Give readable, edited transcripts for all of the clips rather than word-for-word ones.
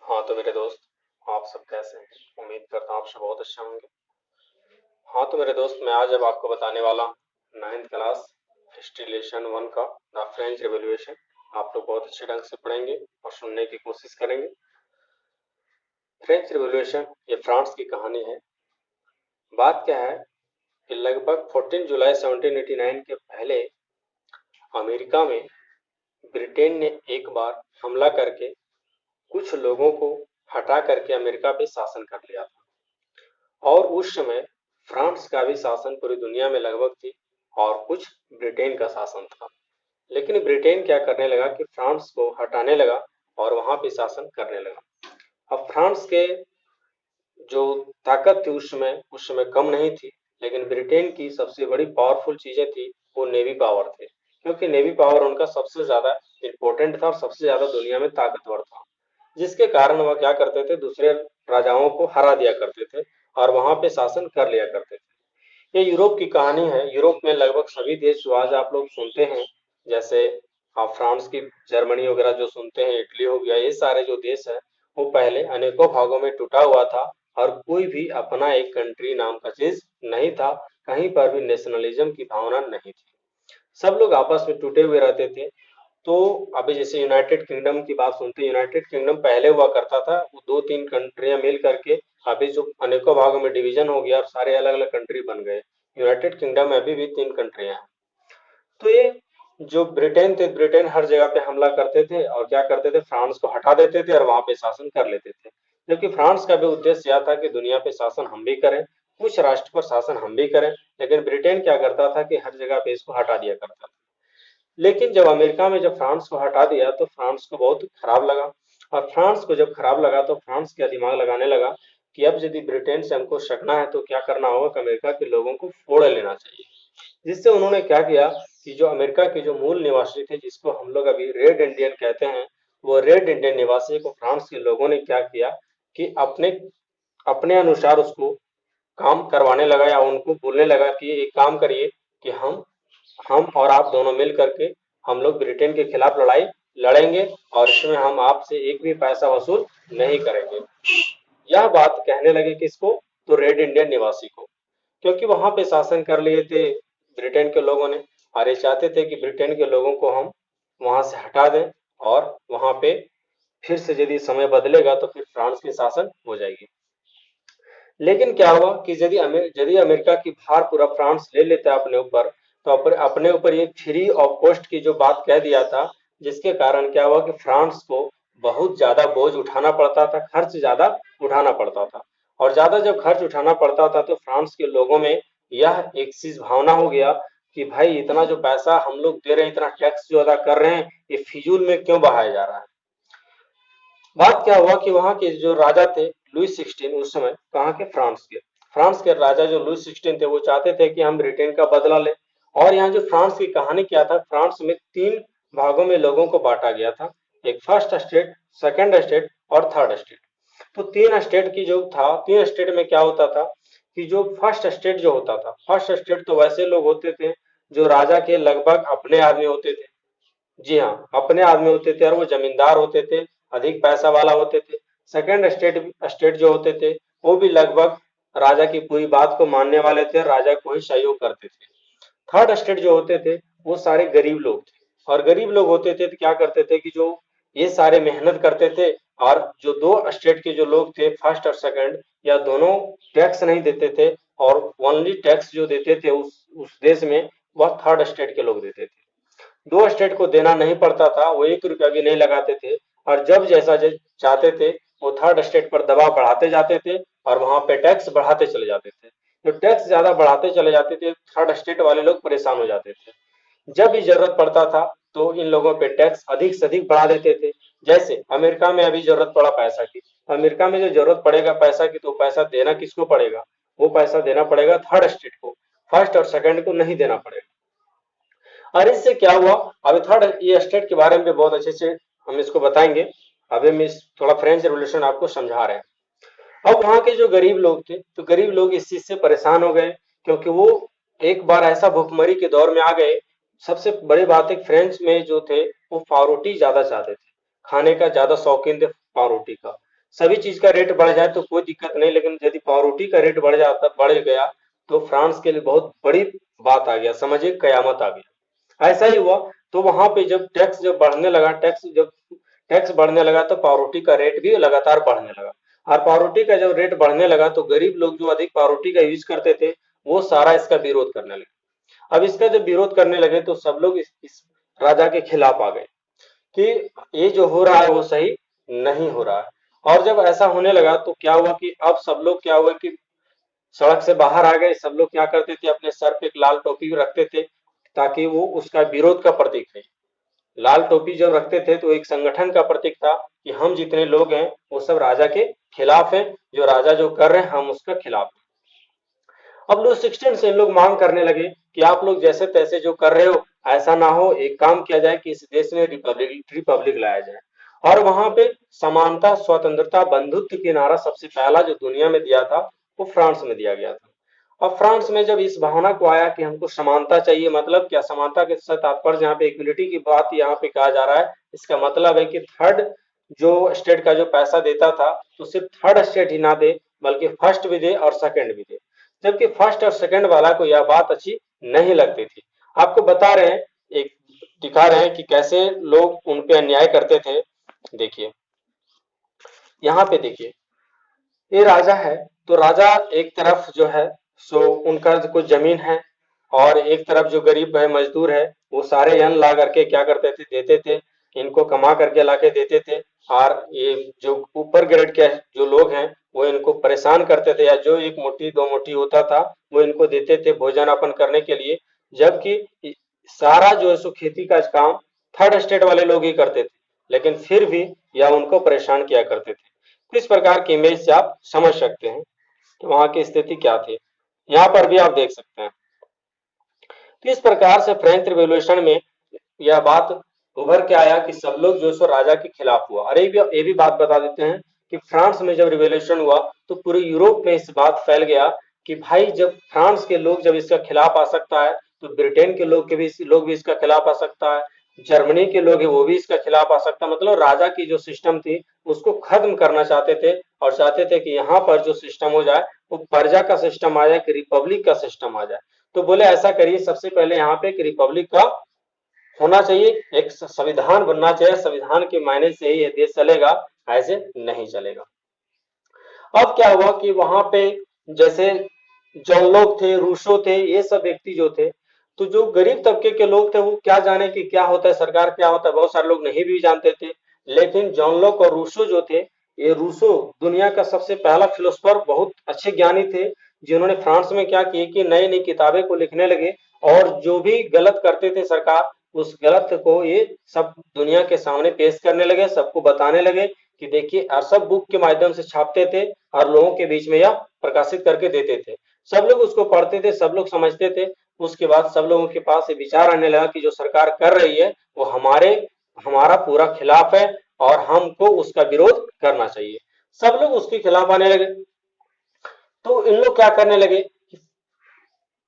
हाँ तो मेरे दोस्त, आप सब कैसे हैं? उम्मीद करता हूँ आप सब बहुत अच्छे होंगे। हाँ तो मेरे दोस्त, मैं आज अब आपको बताने वाला हूँ 9th क्लास हिस्ट्री लेसन 1 का द फ्रेंच रेवोल्यूशन। आप लोग बहुत अच्छे ढंग से पढ़ेंगे और सुनने की कोशिश करेंगे। फ्रेंच रेवोल्यूशन ये फ्रांस की कहानी है। बात क्या है कि लगभग 14 जुलाई 1789 के पहले अमेरिका में ब्रिटेन ने एक बार हमला करके कुछ लोगों को हटा करके अमेरिका पे शासन कर लिया था। और उस समय फ्रांस का भी शासन पूरी दुनिया में लगभग थी और कुछ ब्रिटेन का शासन था। लेकिन ब्रिटेन क्या करने लगा कि फ्रांस को हटाने लगा और वहां पे शासन करने लगा। अब फ्रांस के जो ताकत थी उस समय कम नहीं थी। लेकिन ब्रिटेन की सबसे बड़ी पावरफुल चीजें थी वो नेवी पावर थे, क्योंकि नेवी पावर उनका सबसे ज्यादा इम्पोर्टेंट था और सबसे ज्यादा दुनिया में ताकतवर था। जिसके कारण वह क्या करते थे, दूसरे राजाओं को हरा दिया करते थे और वहां पे शासन कर लिया करते थे। ये यूरोप की कहानी है। यूरोप में लगभग सभी देश जो आज आप लोग सुनते हैं, जैसे आप फ्रांस की, जर्मनी वगैरह जो सुनते हैं, इटली हो गया, ये सारे जो देश है वो पहले अनेकों भागों में टूटा हुआ था और कोई भी अपना एक कंट्री नाम का चीज नहीं था। कहीं पर भी नेशनलिज्म की भावना नहीं थी। सब लोग आपस में टूटे हुए रहते थे। तो अभी जैसे यूनाइटेड किंगडम की बात सुनते हैं, यूनाइटेड किंगडम पहले हुआ करता था, वो दो तीन कंट्रियां मिल करके अभी जो अनेकों भागों में डिवीजन हो गया और सारे अलग अलग कंट्री बन गए। यूनाइटेड किंगडम में अभी भी तीन कंट्रियां हैं। तो ये जो ब्रिटेन थे, ब्रिटेन हर जगह पे हमला करते थे और क्या करते थे, फ्रांस को हटा देते थे और वहां पे शासन कर लेते थे। जबकि फ्रांस का भी उद्देश्य यह था कि दुनिया पे शासन हम भी करें, कुछ राष्ट्र पर शासन हम भी करें। लेकिन ब्रिटेन क्या करता था कि हर जगह पे इसको हटा दिया करता था। लेकिन जब अमेरिका में जब फ्रांस को हटा दिया तो फ्रांस को बहुत खराब लगा। और फ्रांस को जब खराब लगा तो फ्रांस क्या दिमाग लगाने लगा कि अब यदि ब्रिटेन से हमको सटना है तो क्या करना होगा कि अमेरिका के लोगों को फोड़ लेना चाहिए। जिससे उन्होंने क्या किया कि जो अमेरिका के जो मूल निवासी थे, जिसको हम लोग अभी रेड इंडियन कहते हैं, वो रेड इंडियन निवासी को फ्रांस के लोगों ने क्या किया कि अपने अपने अनुसार उसको काम करवाने लगा या उनको बोलने लगा कि एक काम करिए कि हम और आप दोनों मिल करके हम लोग ब्रिटेन के खिलाफ लड़ाई लड़ेंगे और इसमें हम आपसे एक भी पैसा वसूल नहीं करेंगे। यह बात कहने लगे किसको? तो रेड इंडियन निवासी को, क्योंकि वहां पे शासन कर लिए थे ब्रिटेन के लोगों ने और ये चाहते थे कि ब्रिटेन के लोगों को हम वहां से हटा दें और वहां पे फिर से यदि समय बदलेगा तो फिर फ्रांस की शासन हो जाएगी। लेकिन क्या हुआ कि यदि अमेरिका की भार पूरा फ्रांस ले लेता अपने ऊपर, तो अपने ऊपर ये फ्री ऑफ कॉस्ट की जो बात कह दिया था, जिसके कारण क्या हुआ कि फ्रांस को बहुत ज्यादा बोझ उठाना पड़ता था, खर्च ज्यादा उठाना पड़ता था। और ज्यादा जब खर्च उठाना पड़ता था तो फ्रांस के लोगों में यह एक चीज भावना हो गया कि भाई इतना जो पैसा हम लोग दे रहे हैं, इतना टैक्स जो अदा कर रहे हैं, ये फिजूल में क्यों बहाया जा रहा है। बात क्या हुआ कि वहां के जो राजा थे लुई 16, उस समय कहाँ के, फ्रांस के राजा जो लुई 16 थे, वो चाहते थे कि हम ब्रिटेन का बदला लें। और यहाँ जो फ्रांस की कहानी क्या था, फ्रांस में तीन भागों में लोगों को बांटा गया था। एक फर्स्ट स्टेट, सेकंड स्टेट और थर्ड स्टेट। तो तीन स्टेट की जो था, तीन स्टेट में क्या होता था कि जो फर्स्ट स्टेट जो होता था, फर्स्ट स्टेट तो वैसे लोग होते थे जो राजा के लगभग अपने आदमी होते थे। जी हाँ, अपने आदमी होते थे और वो जमींदार होते थे, अधिक पैसा वाला होते थे। सेकंड स्टेट स्टेट जो होते थे वो भी लगभग राजा की पूरी बात को मानने वाले थे, राजा को ही सहयोग करते थे। थर्ड स्टेट जो होते थे वो सारे गरीब लोग थे। और गरीब लोग होते थे तो क्या करते थे कि जो ये सारे मेहनत करते थे, और जो दो स्टेट के जो लोग थे, फर्स्ट और सेकंड, या दोनों टैक्स नहीं देते थे और ओनली टैक्स जो देते थे उस देश में, वह थर्ड स्टेट के लोग देते थे। दो स्टेट को देना नहीं पड़ता था, वो 1 रुपया भी नहीं लगाते थे। और जब जैसा चाहते थे वो थर्ड स्टेट पर दबाव बढ़ाते जाते थे और वहां पे टैक्स बढ़ाते चले जाते थे। जो टैक्स ज्यादा बढ़ाते चले जाते थे, थर्ड स्टेट वाले लोग परेशान हो जाते थे। जब भी जरूरत पड़ता था तो इन लोगों पे टैक्स अधिक से अधिक बढ़ा देते थे। जैसे अमेरिका में अभी जरूरत पड़ा पैसा की, अमेरिका में जो जरूरत पड़ेगा पैसा की, तो पैसा देना किसको पड़ेगा? वो पैसा देना पड़ेगा थर्ड स्टेट को, फर्स्ट और सेकंड को नहीं देना पड़ेगा। और इससे क्या हुआ, अभी थर्ड ये स्टेट के बारे में बहुत अच्छे से हम इसको बताएंगे। अभी हम इस थोड़ा फ्रेंच रेवोल्यूशन आपको समझा रहे हैं। अब वहां के जो गरीब लोग थे, तो गरीब लोग इस चीज से परेशान हो गए, क्योंकि वो एक बार ऐसा भुखमरी के दौर में आ गए। सबसे बड़ी बात है, फ्रेंच में जो थे वो पावरोटी ज्यादा चाहते थे, खाने का ज्यादा शौकीन थे पावरोटी का। सभी चीज का रेट बढ़ जाए तो कोई दिक्कत नहीं, लेकिन यदि पावरोटी का रेट बढ़ गया तो फ्रांस के लिए बहुत बड़ी बात आ गया, समझिए कयामत आ गया। ऐसा ही हुआ। तो वहां पे जब टैक्स जब बढ़ने लगा, टैक्स बढ़ने लगा तो पावरोटी का रेट भी लगातार बढ़ने लगा। और पावरोटी का जब रेट बढ़ने लगा तो गरीब लोग जो अधिक पावरोटी का यूज करते थे वो सारा इसका विरोध करने लगे। अब इसका जब विरोध करने लगे तो सब लोग इस राजा के खिलाफ आ गए कि ये जो हो रहा है वो सही नहीं हो रहा है। और जब ऐसा होने लगा तो क्या हुआ कि अब सब लोग क्या हुआ कि सड़क से बाहर आ गए। सब लोग क्या करते थे, अपने सर पे एक लाल टोपी रखते थे ताकि वो उसका विरोध का प्रतीक है। लाल टोपी जब रखते थे तो एक संगठन का प्रतीक था कि हम जितने लोग हैं वो सब राजा के खिलाफ हैं, जो राजा जो कर रहे हैं हम उसका खिलाफ हैं। अब लुई 16 से इन लोग मांग करने लगे कि आप लोग जैसे तैसे जो कर रहे हो ऐसा ना हो, एक काम किया जाए कि इस देश में रिपब्लिक रिपब्लिक लाया जाए। और वहां पे समानता, स्वतंत्रता, बंधुत्व की नारा सबसे पहला जो दुनिया में दिया था वो फ्रांस में दिया गया था। अब फ्रांस में जब इस भावना को आया कि हमको समानता चाहिए, मतलब क्या समानता के साथ तात्पर्य यहाँ पे इक्विलिटी की बात यहाँ पे कहा जा रहा है। इसका मतलब है कि थर्ड जो स्टेट का जो पैसा देता था तो सिर्फ थर्ड स्टेट ही ना दे बल्कि फर्स्ट भी दे और सेकंड भी दे, जबकि फर्स्ट और सेकंड वाला को यह बात अच्छी नहीं लगती थी। आपको बता रहे हैं, एक दिखा रहे हैं कि कैसे लोग उन पे अन्याय करते थे। देखिए यहाँ पे देखिए, ये राजा है तो राजा एक तरफ जो है सो उनका कुछ जमीन है और एक तरफ जो गरीब है, मजदूर है, वो सारे अन्न ला करके क्या करते थे, देते थे, इनको कमा करके लाके देते थे। और ये जो ऊपर ग्रेड के जो लोग हैं वो इनको परेशान करते थे, या जो एक मुट्ठी दो मुट्ठी होता था वो इनको देते थे भोजन अपन करने के लिए। जबकि सारा जो है सो खेती का काम थर्ड स्टेट वाले लोग ही करते थे, लेकिन फिर भी यह उनको परेशान किया करते थे। तो इस प्रकार की इमेज से आप समझ सकते हैं कि वहां की स्थिति क्या थी। यहाँ पर भी आप देख सकते हैं। तो इस प्रकार से फ्रेंच रिवॉल्यूशन में यह बात उभर के आया कि सब लोग जो सो राजा के खिलाफ हुआ। और ये भी बात बता देते हैं कि फ्रांस में जब रिवॉल्यूशन हुआ तो पूरे यूरोप में इस बात फैल गया कि भाई जब फ्रांस के लोग जब इसका खिलाफ आ सकता है तो ब्रिटेन के लोग भी इसका खिलाफ आ सकता है, जर्मनी के लोग है वो भी इसका खिलाफ आ सकता है। मतलब राजा की जो सिस्टम थी उसको खत्म करना चाहते थे और चाहते थे कि यहाँ पर जो सिस्टम हो जाए वो प्रजा का सिस्टम आ जाए, कि रिपब्लिक का सिस्टम आ जाए। तो बोले ऐसा करिए, सबसे पहले यहाँ पे एक रिपब्लिक का होना चाहिए, एक संविधान बनना चाहिए, संविधान के मायने से ही ये देश चलेगा, ऐसे नहीं चलेगा। अब क्या हुआ कि वहां पे जैसे जॉन लोग थे, रूसो थे, ये सब व्यक्ति जो थे, तो जो गरीब तबके के लोग थे वो क्या जाने कि क्या होता है सरकार, क्या होता है, बहुत सारे लोग नहीं भी जानते थे। लेकिन जॉन लोक और रूसो जो थे, ये रूसो दुनिया का सबसे पहला फिलोसफर, बहुत अच्छे ज्ञानी थे, जिन्होंने फ्रांस में क्या किए कि नई नई किताबें को लिखने लगे और जो भी गलत करते थे सरकार उस गलत को ये सब दुनिया के सामने पेश करने लगे, सबको बताने लगे कि देखिए, और सब बुक के माध्यम से छापते थे और लोगों के बीच में यह प्रकाशित करके देते थे। सब लोग उसको पढ़ते थे, सब लोग समझते थे। उसके बाद सब लोगों के पास ये विचार आने लगा कि जो सरकार कर रही है वो हमारा पूरा खिलाफ है और हमको उसका विरोध करना चाहिए। सब लोग उसके खिलाफ आने लगे। तो इन लोग क्या करने लगे,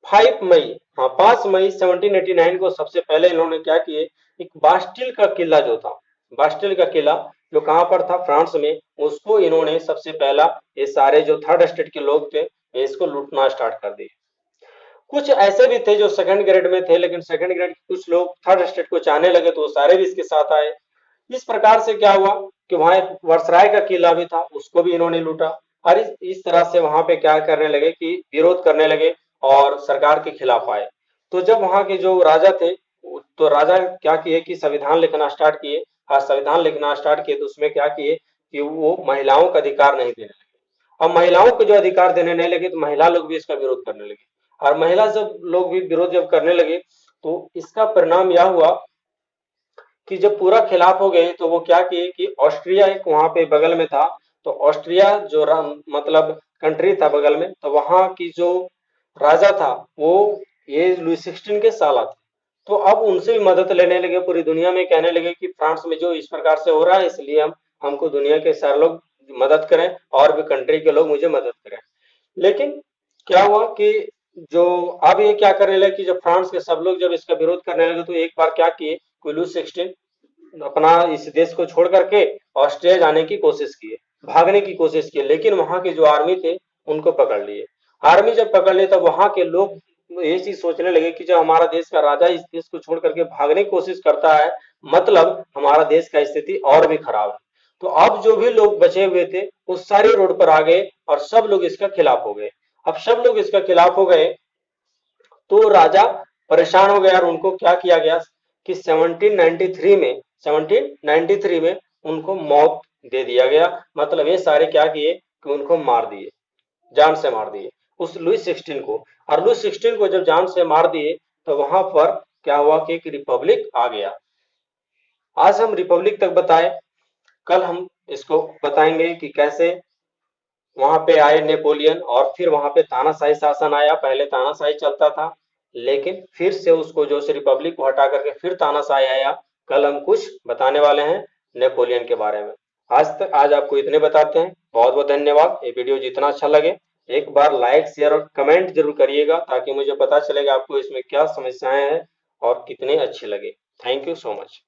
5 मई, हाँ 5 मई 1789 को सबसे पहले इन्होंने क्या किए, एक बास्टिल का किला जो था, बास्टिल का किला जो कहाँ पर था, फ्रांस में, उसको इन्होंने सबसे पहला, ये सारे जो थर्ड स्टेट के लोग थे ये इसको लूटना स्टार्ट कर दिए। कुछ ऐसे भी थे जो सेकंड ग्रेड में थे, लेकिन सेकंड ग्रेड के कुछ लोग थर्ड स्टेट को चाहने लगे तो वो सारे भी इसके साथ आए। इस प्रकार से क्या हुआ कि वहां एक वर्सराय का किला भी था, उसको भी इन्होंने लूटा। और इस तरह से वहां पे क्या करने लगे कि विरोध करने लगे और सरकार के खिलाफ आए। तो जब वहां के जो राजा थे तो राजा क्या किए कि संविधान लिखना स्टार्ट किए। और संविधान लिखना स्टार्ट किए तो उसमें क्या किए कि वो महिलाओं का अधिकार नहीं देने लगे। अब महिलाओं को जो अधिकार देने नहीं लगे तो महिला लोग भी इसका विरोध करने लगे। और महिला जब लोग भी विरोध जब करने लगे तो इसका परिणाम यह हुआ कि जब पूरा खिलाफ हो गए तो वो क्या किए कि ऑस्ट्रिया एक वहां पे बगल में था, तो ऑस्ट्रिया जो मतलब कंट्री था बगल में, तो वहां की जो राजा था वो ये लुई 16 के साला थे। तो अब उनसे भी मदद लेने लगे, पूरी दुनिया में कहने लगे कि फ्रांस में जो इस प्रकार से हो रहा है इसलिए हम हमको दुनिया के सारे लोग मदद करें और भी कंट्री के लोग मुझे मदद करें। लेकिन क्या हुआ कि जो अब ये क्या करने लगे कि जब फ्रांस के सब लोग जब इसका विरोध करने लगे तो एक बार क्या किए कि लुई 16 अपना इस देश को छोड़ करके ऑस्ट्रिया जाने की कोशिश किए। भागने की कोशिश की, लेकिन वहां के जो आर्मी थे उनको पकड़ लिए। आर्मी जब पकड़ लिए तब वहां के लोग ये चीज सोचने लगे कि जब हमारा देश का राजा इस देश को छोड़ करके भागने की कोशिश करता है, मतलब हमारा देश का स्थिति और भी खराब है। तो अब जो भी लोग बचे हुए थे वो सारे रोड पर आ गए और सब लोग इसका खिलाफ हो गए। अब सब लोग इसका खिलाफ हो गए तो राजा परेशान हो गया और उनको क्या किया गया कि 1793 में उनको मौत दे दिया गया। मतलब ये सारे क्या किए कि उनको मार दिए, जान से मार दिए उस लुईस 16 को। और लुईस 16 को जब जान से मार दिए तो वहां पर क्या हुआ कि एक रिपब्लिक आ गया। आज हम रिपब्लिक तक बताए, कल हम इसको बताएंगे कि कैसे वहां पे आए नेपोलियन और फिर वहां पे तानाशाही शासन आया। पहले तानाशाही चलता था, लेकिन फिर से उसको जो से रिपब्लिक को हटा करके फिर तानाशाही आया। कल हम कुछ बताने वाले हैं नेपोलियन के बारे में। आज आपको इतने बताते हैं। बहुत बहुत धन्यवाद। ये वीडियो जितना अच्छा लगे एक बार लाइक शेयर और कमेंट जरूर करिएगा, ताकि मुझे पता चलेगा आपको इसमें क्या समस्याएं हैं और कितने अच्छे लगे। Thank you so much.